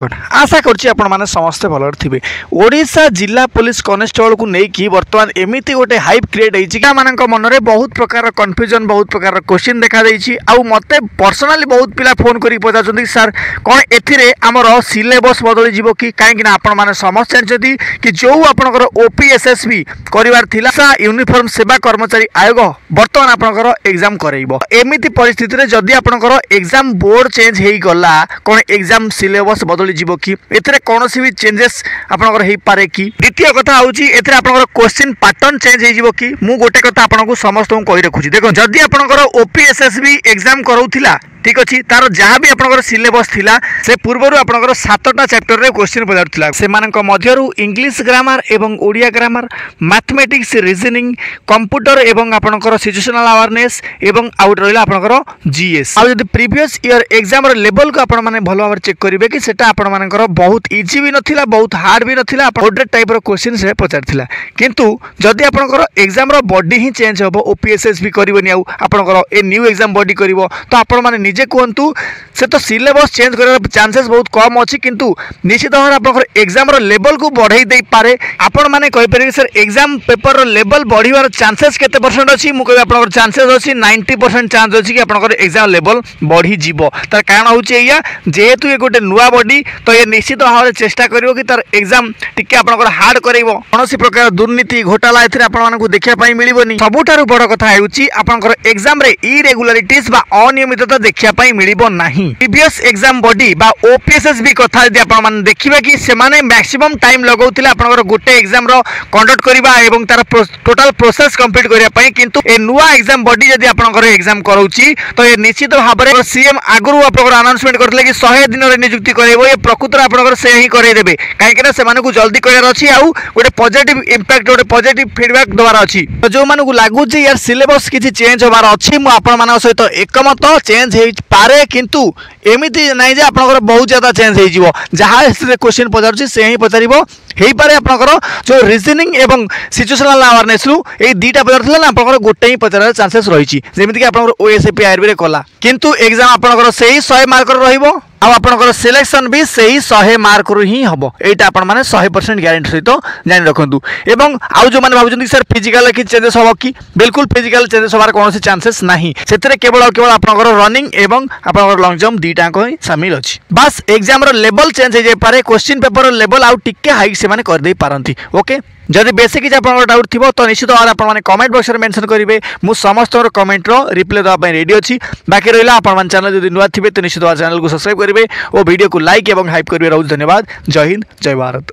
आशा कर समस्ते भल थे ओडिशा जिला पुलिस कनेस्टेबल को लेकिन बर्तमान एमती गोटे हाइप क्रिएट होती मन में बहुत प्रकार कन्फ्यूजन बहुत प्रकार क्वेश्चन देखा मत पर्सनाली बहुत पिला फोन कर पचार सर कौन एमर सिलेबस बदली जीव कि कहीं आपण समस्त जानते कि जो आपंकर ओपीएसएसबी कर यूनिफॉर्म सेवा कर्मचारी आयोग बर्तमान आपंकर एग्जाम करइबो एमिति परिस्थिति जदि आपंकर एग्जाम बोर्ड चेंज हो गला कौन एग्जाम सिलेबस बदली जीव कि एथिरे कोनोसी भी चेंजेस आपनकर हेई पारे कि द्वितीय कथा होची एथिरे आपनकर क्वेश्चन पैटर्न चेंज हे जीव कि मु गोटे कथा आपनको समस्त को कहि रखुची देखो जदि आपनकर ओपीएसएसबी एग्जाम कराउथिला ठीक अच्छे तार जहाँ भी आपंकर सिलेबस थिला से पूर्वर आपंकर 7टा चैप्टर रे क्वेश्चन पचारुला से मध्यरु इंग्लिश ग्रामर एवं Odia grammar mathematics reasoning computer एवं आपंकर सिचुएशनल अवेयरनेस एवं आउट रहिला आपंकर जीएस आ जदि प्रीवियस ईयर एग्जाम रो लेवल को आपण माने भलो भाव चेक करिवे कि सेटा आपण मानकर बहुत इजी भी नथिला बहुत हार्ड भी नथिला मॉडरेट टाइप रो क्वेश्चन से पचारथिला किंतु जदि आपंकर एग्जाम रो बॉडी ही चेंज होबो ओपीएसएस भी करबनी आ आपंकर ए न्यू एग्जाम बॉडी करबो तो आपण माने निजे कहतु से तो सिलेबस चेंज कर चांसेस बहुत कम अच्छी किंतु निश्चित भाव आप एग्जाम लेवल को बढ़ई दे पारे आपण माने कहि परिबे सर एग्जाम पेपर रो लेवल बढ़िवार चांसेस केते परसेंट अच्छी मु कहबे आपन चांसेस अच्छी 90% चांस अच्छी कि आपन एग्जाम लेवल बढ़ी जीवो तार कारण होची एया जेहेतु ये गोटे नुआ बॉडी तो ये निश्चित भाव चेष्टा करिवो कि तार एग्जाम टिके आपन हार्ड करइबो कोनोसी प्रकार दुर्नीति घोटाला एथिरे आपन मानकु देखिया पई मिलिबोनी सबुठारु बड़ कथा हेउची आपन एग्जाम रे इरेगुलारिटीज बा अनियमितता देखिया मिलिबो नाही प्रीवियस एग्जाम बॉडी बा ओपीएसएसबी कथा यदि आपण माने देखिबा कि से माने मैक्सिमम टाइम लगाउथिले आपनकर गोटे एग्जाम रो कंडक्ट करिबा एवं तार टोटल प्रोसेस कंप्लीट करिया पई किंतु ए नुवा एग्जाम बॉडी यदि आपनकर एग्जाम करउची तो ये निश्चित भाबरे सीएम आगुरु आपनकर अनाउंसमेंट करथले कि 100 दिन रे नियुक्ति करैबो ये प्रकृतर आपनकर से ही करै देबे काहे कि ना से माने को जल्दी करैर अछि आ गोटे पॉजिटिव इंपैक्ट गोटे पॉजिटिव फीडबैक दवार अछि तो जो माने को लागु जे यार सिलेबस किछि चेंज होबार अछि मु आपण मानक सहित एकमत चेंज हे पारे किंतु एमिति नहीं जे आपनकर बहुत ज्यादा चेंज हो जहाँ क्वेश्चन पचार से ही पचार हो पारे आपनकर जो रीजनिंग एवं सिचुएशनल अवेयरनेस रु ए दीटा पचार ना आपनकर गोटे ही पचार चांसेस रही जेमिति कि आपनकर ओएसएपी आरबी कला किंतु एग्जाम आपनकर सही 100 मार्क रहिबो आ आपनकर सिलेक्शन भी सही 100 मार्क रु ही हबो एटा आपण माने 100% गारंटी सहित जानि रखंतु एवं आउ जो माने भाबुचंदी सर फिजिकल कि चेंजेस हबो कि बिल्कुल फिजिकल चेंजेस होबार कोनोसी चांसेस नाही सेतरे केवल आपनकर रनिंग एवं आपनकर लॉन्ग जंप दीटा को शामिल अछि बस एग्जाम रो लेवल चेंज हो जाय पारे क्वेश्चन पेपर रो लेवल आउ टिके हाई से माने कर दे पारंती ओके जदि बेसिक किसी आपन डाउट थी तो निश्चित भाव आप कमेंट बॉक्स में मेंशन करेंगे मु समस्त कमेंट रो रिप्लाई देवाई रेडी अच्छी बाकी रहा आप चैनल जब नुआ थे तो निश्चित भाव चैनल को सब्सक्राइब करेंगे और वीडियो को लाइक और हाइप करेंगे। धन्यवाद। जय हिंद जय भारत।